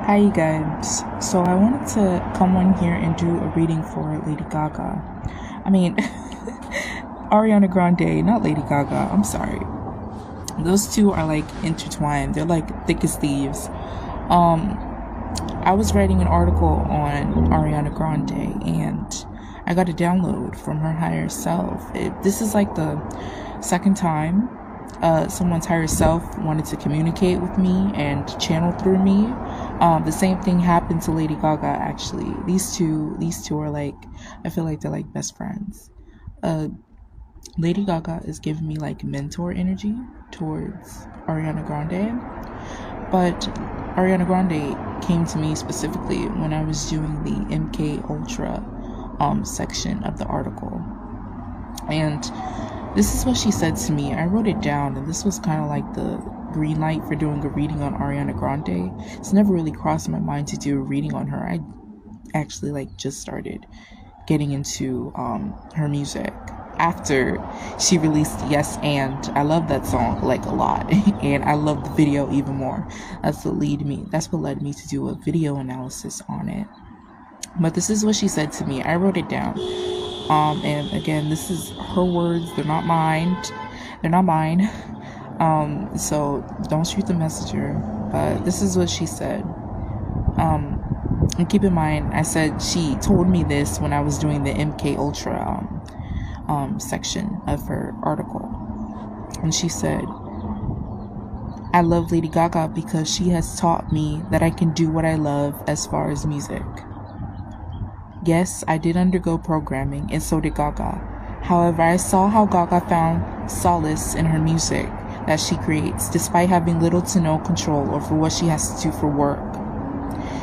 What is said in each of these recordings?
Hi, you guys. So I wanted to come on here and do a reading for Lady Gaga. I mean, Ariana Grande, not Lady Gaga. I'm sorry. Those two are like intertwined. They're like thick as thieves. Um, I was writing an article on Ariana Grande, and I got a download from her higher self. This is like the second time someone's higher self wanted to communicate with me and channel through me. The same thing happened to Lady Gaga. Actually, these two are like, I feel like they're like best friends. Uh, Lady Gaga is giving me like mentor energy towards Ariana Grande, but Ariana Grande came to me specifically when I was doing the MK Ultra section of the article, and this is what she said to me. I wrote it down, and this was kind of like the green light for doing a reading on Ariana Grande. It's never really crossed my mind to do a reading on her. I actually like just started getting into her music after she released Yes and. I love that song like a lot, and I love the video even more. That's what led me to do a video analysis on it. But this is what she said to me. I wrote it down. And again, this is her words. They're not mine. They're not mine. So don't shoot the messenger. But this is what she said. And keep in mind, I said she told me this when I was doing the MK Ultra section of her article. And she said, I love Lady Gaga because she has taught me that I can do what I love as far as music. Yes, I did undergo programming, and so did Gaga. However, I saw how Gaga found solace in her music that she creates, despite having little to no control over what she has to do for work.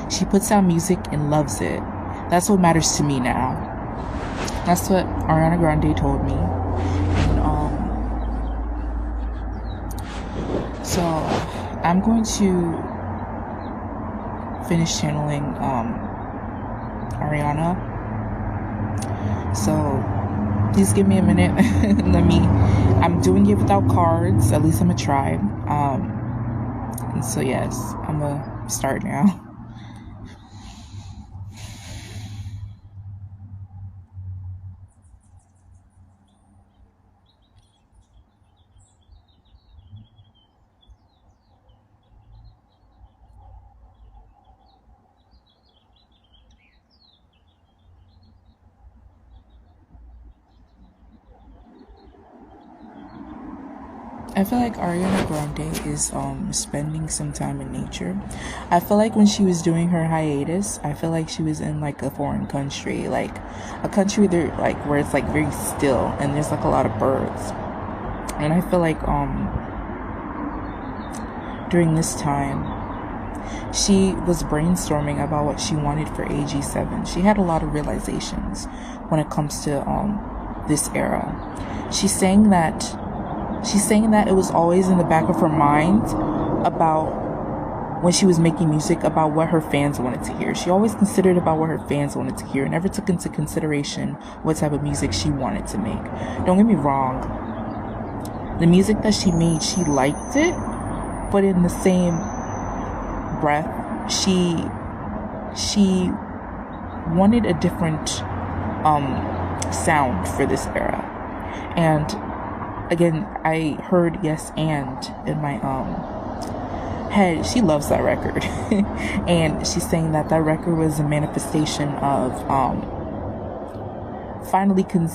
She puts out music and loves it. That's what matters to me now. That's what Ariana Grande told me. And, so I'm going to finish channeling Ariana. So please give me a minute. I'm doing it without cards. At least I'm gonna try. And so yes, I'm gonna start now. I feel like Ariana Grande is spending some time in nature. I feel like when she was doing her hiatus, I feel like she was in like a foreign country, like a country there like where it's like very still and there's like a lot of birds. And I feel like during this time she was brainstorming about what she wanted for AG7. She had a lot of realizations when it comes to this era. She's saying that it was always in the back of her mind about when she was making music about what her fans wanted to hear. She always considered about what her fans wanted to hear, never took into consideration what type of music she wanted to make. Don't get me wrong. The music that she made, she liked it, but in the same breath, she wanted a different sound for this era. And again, I heard Yes and in my head. She loves that record. And she's saying that record was a manifestation of finally taking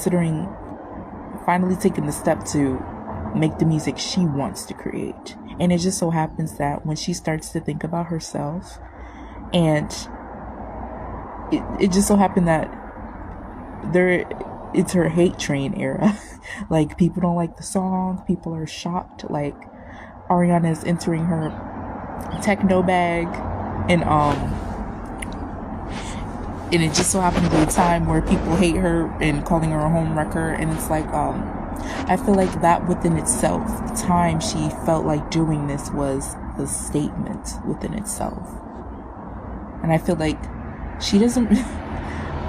the step to make the music she wants to create. And it just so happens that when she starts to think about herself, and it just so happened that it's her hate train era. Like, people don't like the song, people are shocked, like Ariana is entering her techno bag, and it just so happened to be a time where people hate her and calling her a home wrecker. And it's like I feel like that within itself, the time she felt like doing this was a statement within itself. And I feel like she doesn't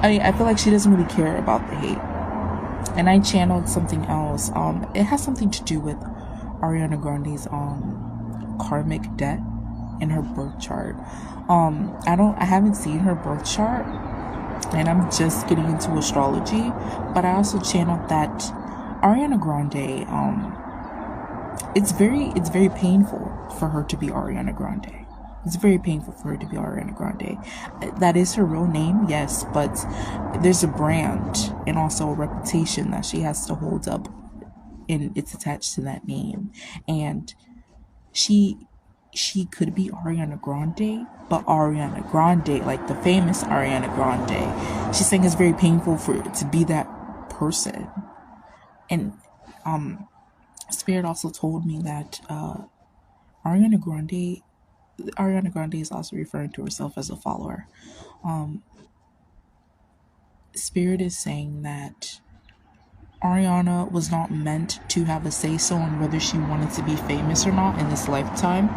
I feel like she doesn't really care about the hate. And I channeled something else. It has something to do with Ariana Grande's karmic debt in her birth chart. I haven't seen her birth chart, and I'm just getting into astrology, but I also channeled that Ariana Grande, it's very painful for her to be Ariana Grande. It's very painful for her to be Ariana Grande. That is her real name, yes, but there's a brand and also a reputation that she has to hold up, and it's attached to that name. And she could be Ariana Grande, but Ariana Grande, like the famous Ariana Grande, she's saying it's very painful for it to be that person. And Spirit also told me that Ariana Grande is also referring to herself as a follower. Spirit is saying that Ariana was not meant to have a say-so on whether she wanted to be famous or not in this lifetime.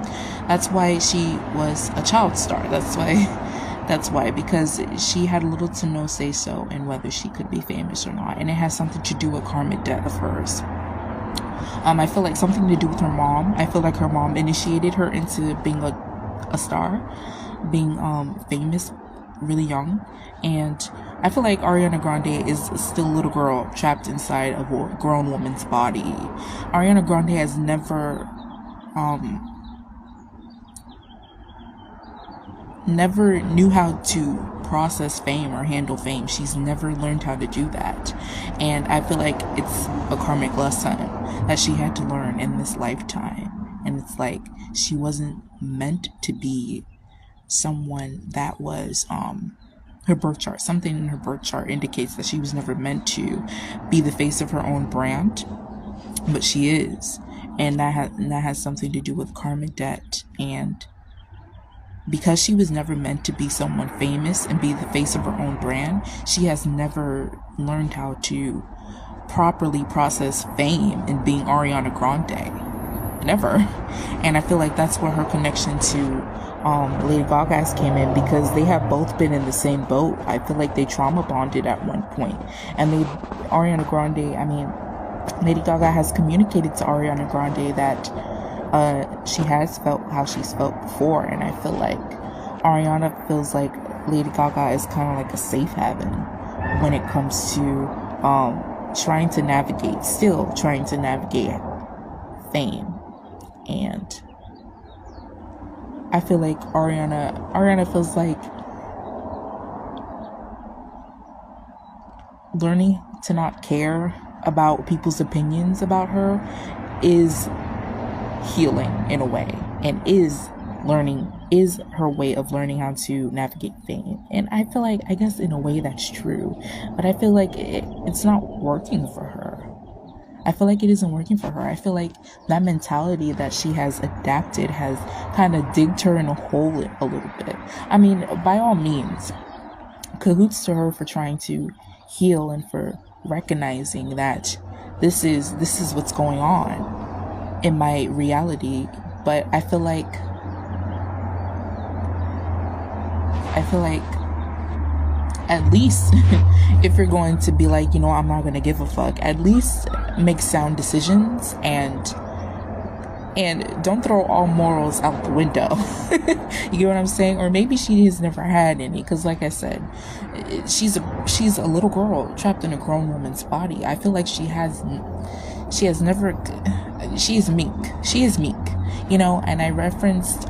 That's why she was a child star. That's why, because she had little to no say-so in whether she could be famous or not. And it has something to do with karmic debt of hers. I feel like something to do with her mom. I feel like her mom initiated her into being a star, being famous really young. And I feel like Ariana Grande is still a little girl trapped inside of a grown woman's body. Ariana Grande has never knew how to process fame or handle fame. She's never learned how to do that. And I feel like it's a karmic lesson that she had to learn in this lifetime. And it's like she wasn't meant to be someone that was her birth chart. Something in her birth chart indicates that she was never meant to be the face of her own brand, but she is. And that has something to do with karmic debt. And because she was never meant to be someone famous and be the face of her own brand, she has never learned how to properly process fame and being Ariana Grande. Never. And I feel like that's where her connection to Lady Gaga's came in, because they have both been in the same boat. I feel like they trauma bonded at one point. And Ariana Grande, Lady Gaga has communicated to Ariana Grande that she has felt how she's felt before. And I feel like Ariana feels like Lady Gaga is kind of like a safe haven when it comes to trying to navigate fame. And I feel like Ariana feels like learning to not care about people's opinions about her is healing in a way, and is her way of learning how to navigate fame. And I feel like, I guess in a way that's true, but I feel like it's not working for her. I feel like it isn't working for her. I feel like that mentality that she has adapted has kind of digged her in a hole a little bit. By all means, cahoots to her for trying to heal and for recognizing that this is what's going on in my reality. But I feel like at least if you're going to be like, I'm not going to give a fuck, at least make sound decisions and don't throw all morals out the window. You get what I'm saying? Or maybe she has never had any, because like I said, she's a little girl trapped in a grown woman's body. I feel like she is meek, and I referenced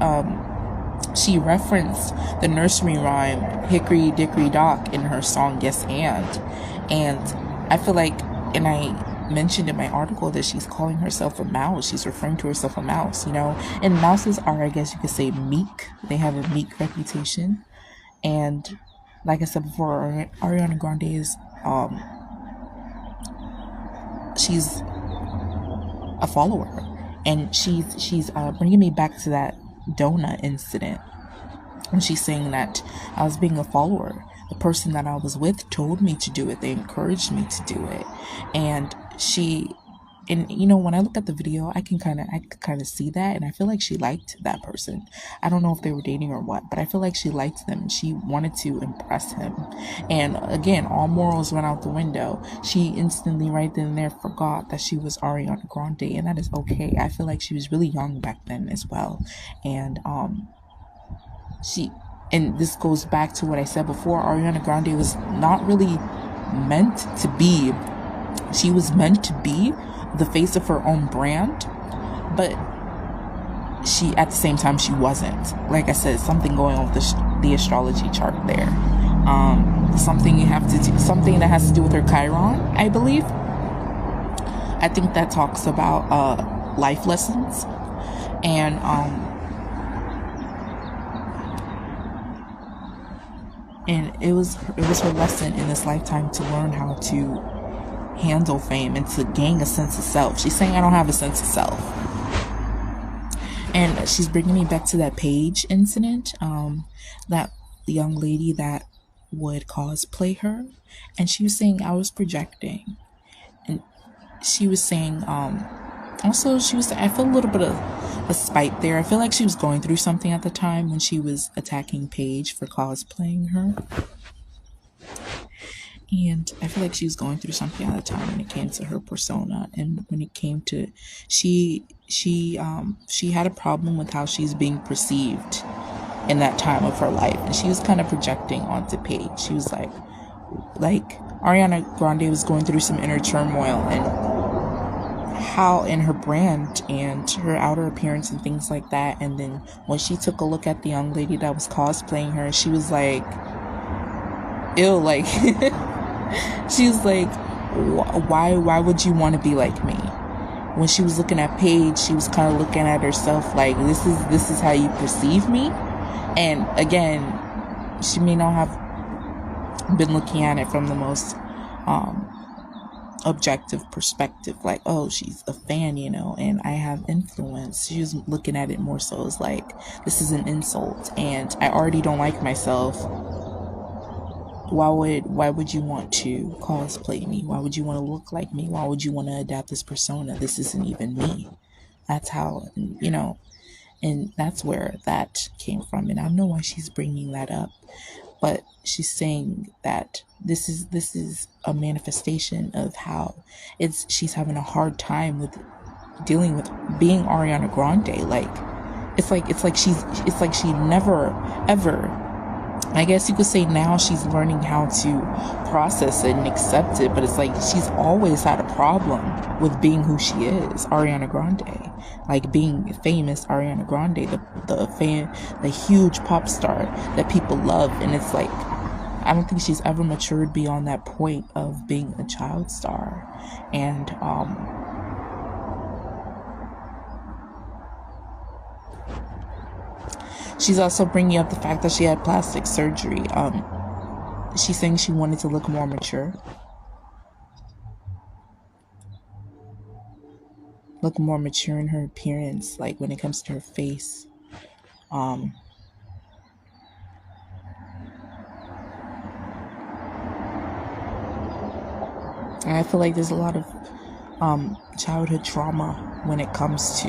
she referenced the nursery rhyme Hickory Dickory Dock in her song Yes and I feel like, and I mentioned in my article that she's calling herself a mouse. She's referring to herself a mouse, and mouses are, I guess you could say, meek. They have a meek reputation. And like I said before, Ariana Grande is she's a follower, and she's bringing me back to that donut incident, and she's saying that I was being a follower. The person that I was with told me to do it. They encouraged me to do it. And when I look at the video, I could kind of see that, and I feel like she liked that person. I don't know if they were dating or what, but I feel like she liked them and she wanted to impress him. And again, all morals went out the window. She instantly right then and there forgot that she was Ariana Grande, and that is okay. I feel like she was really young back then as well. And she, and this goes back to what I said before, Ariana Grande was not really meant to be, she was meant to be the face of her own brand, but she, at the same time, she wasn't. Like I said, something going on with the astrology chart there. Something you have to do, something that has to do with her Chiron, I believe. I think that talks about life lessons, and it was her lesson in this lifetime to learn how to handle fame and to gain a sense of self. She's saying, I don't have a sense of self. And she's bringing me back to that Paige incident, that the young lady that would cosplay her. And she was saying I was projecting. And she was saying, also, I feel a little bit of a spite there. I feel like she was going through something at the time when she was attacking Paige for cosplaying her. And I feel like she was going through something at the time when it came to her persona, and when it came to she had a problem with how she's being perceived in that time of her life, and she was kind of projecting onto Paige. She was like Ariana Grande was going through some inner turmoil, and how in her brand and her outer appearance and things like that. And then when she took a look at the young lady that was cosplaying her, she was like, ew, like she was like, why would you want to be like me? When she was looking at Paige, she was kind of looking at herself like, this is how you perceive me. And again, she may not have been looking at it from the most objective perspective, like, oh, she's a fan, and I have influence. She was looking at it more so as like, this is an insult, and I already don't like myself. Why would you want to cosplay me? Why would you want to look like me? Why would you want to adapt this persona? This isn't even me. That's how, and that's where that came from. And I don't know why she's bringing that up, but she's saying that this is a manifestation of how she's having a hard time with dealing with being Ariana Grande. Like, it's like she never ever, I guess you could say now she's learning how to process it and accept it, but it's like she's always had a problem with being who she is, Ariana Grande. Like being famous Ariana Grande, the huge pop star that people love. And it's like, I don't think she's ever matured beyond that point of being a child star. And she's also bringing up the fact that she had plastic surgery. She's saying she wanted to look more mature. Look more mature in her appearance, like when it comes to her face. And I feel like there's a lot of childhood trauma when it comes to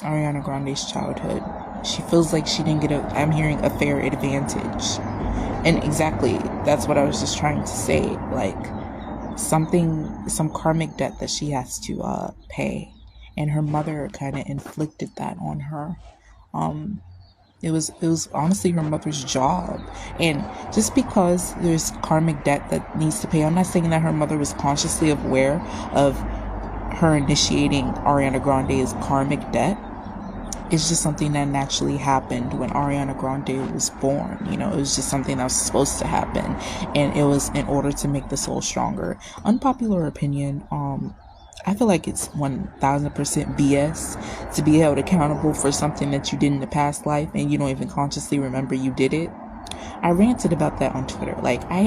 Ariana Grande's childhood. She feels like she didn't get I'm hearing a fair advantage. And exactly, that's what I was just trying to say. Like, some karmic debt that she has to pay. And her mother kind of inflicted that on her. It was honestly her mother's job. And just because there's karmic debt that needs to pay, I'm not saying that her mother was consciously aware of her initiating Ariana Grande's karmic debt. It's just something that naturally happened when Ariana Grande was born. It was just something that was supposed to happen, and it was in order to make the soul stronger. Unpopular opinion, I feel like it's 1000% BS to be held accountable for something that you did in the past life and you don't even consciously remember you did it. I ranted about that on Twitter. Like, I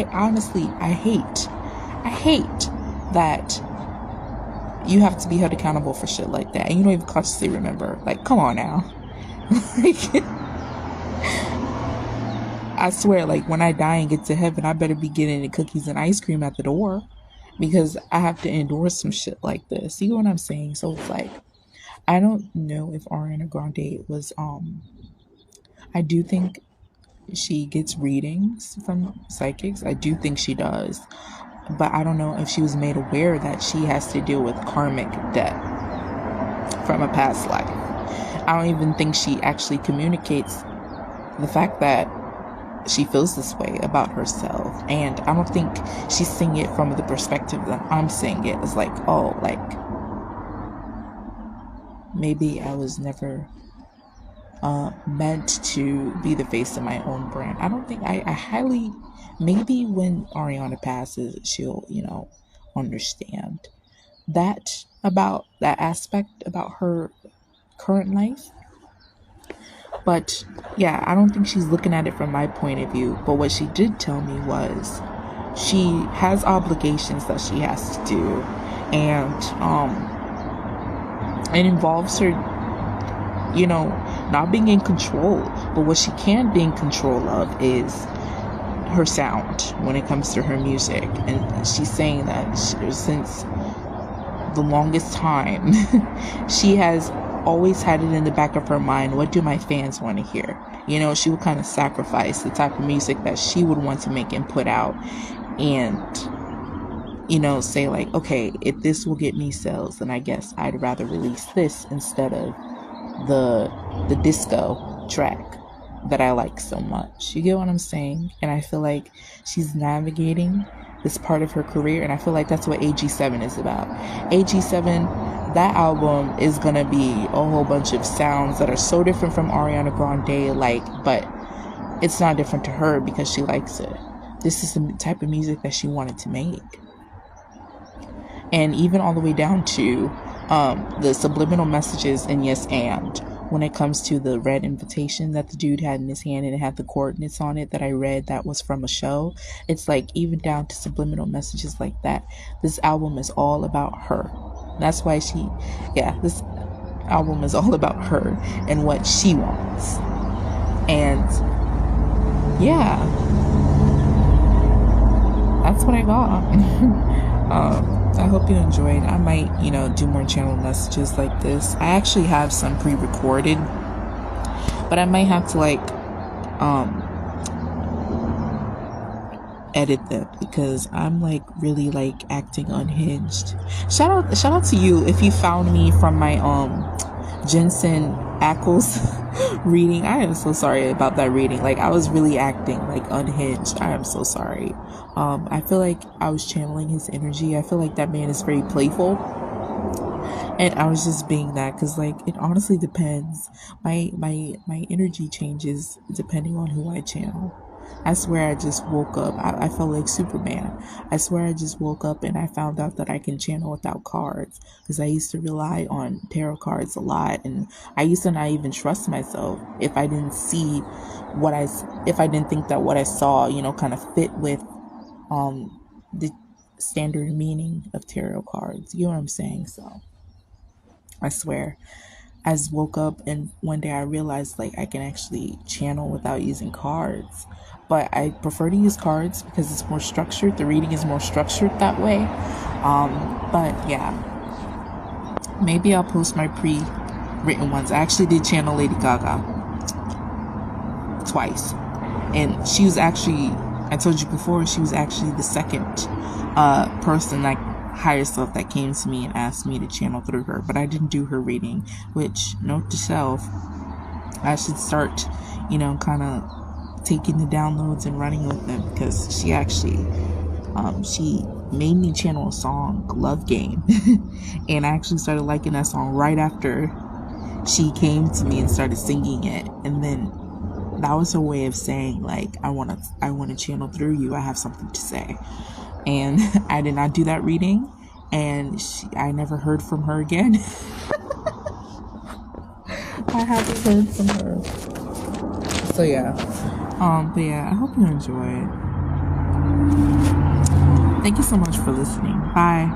hate that you have to be held accountable for shit like that and you don't even consciously remember. Like, come on now. Like, I swear, like, when I die and get to heaven, I better be getting the cookies and ice cream at the door, because I have to endure some shit like this. You know what I'm saying? So it's like, I don't know if Ariana Grande was I do think she gets readings from psychics. I do think she does. But I don't know if she was made aware that she has to deal with karmic debt from a past life. I don't even think she actually communicates the fact that she feels this way about herself. And I don't think she's seeing it from the perspective that I'm seeing it. It's like, oh, like, maybe I was never meant to be the face of my own brand. I don't think I highly, maybe when Ariana passes, she'll, understand that about that aspect about her current life. But yeah, I don't think she's looking at it from my point of view. But what she did tell me was she has obligations that she has to do, and it involves her, not being in control. But what she can be in control of is her sound when it comes to her music. And she's saying that since the longest time, she has always had it in the back of her mind, what do my fans want to hear? She would kind of sacrifice the type of music that she would want to make and put out, and say like, okay, if this will get me sales, then I guess I'd rather release this instead of the disco track that I like so much. You get what I'm saying? And I feel like she's navigating this part of her career, and I feel like that's what AG7 is about. AG7, that album is gonna be a whole bunch of sounds that are so different from Ariana Grande, but it's not different to her because she likes it. This is the type of music that she wanted to make. And even all the way down to the subliminal messages in Yes and, when it comes to the red invitation that the dude had in his hand and it had the coordinates on it that I read that was from a show. It's like even down to subliminal messages like that. This album is all about her. That's why this album is all about her and what she wants. And yeah, that's what I got. I hope you enjoyed. I might, do more channel messages like this. I actually have some pre-recorded, but I might have to edit them because I'm really acting unhinged. Shout out to you if you found me from my Jensen Ackles reading. I am so sorry about that reading. I was really acting unhinged. I am so sorry. I feel like I was channeling his energy. I feel like that man is very playful, and I was just being that because it honestly depends. My energy changes depending on who I channel. I swear I just woke up. I felt like Superman. I swear I just woke up and I found out that I can channel without cards, because I used to rely on tarot cards a lot, and I used to not even trust myself if I didn't think that what I saw, kind of fit with the standard meaning of tarot cards. You know what I'm saying? So I swear I just woke up and one day I realized I can actually channel without using cards. But I prefer to use cards because it's more structured. The reading is more structured that way. But yeah, maybe I'll post my pre-written ones. I actually did channel Lady Gaga twice, and she was actually, I told you before, she was actually the second person, higher self, that came to me and asked me to channel through her. But I didn't do her reading, which, note to self, I should start, kind of taking the downloads and running with them, because she actually, she made me channel a song, Love Game. And I actually started liking that song right after she came to me and started singing it. And then that was her way of saying, I want to channel through you. I have something to say. And I did not do that reading, and I never heard from her again. I haven't heard from her. So yeah. But yeah, I hope you enjoyed. Thank you so much for listening. Bye.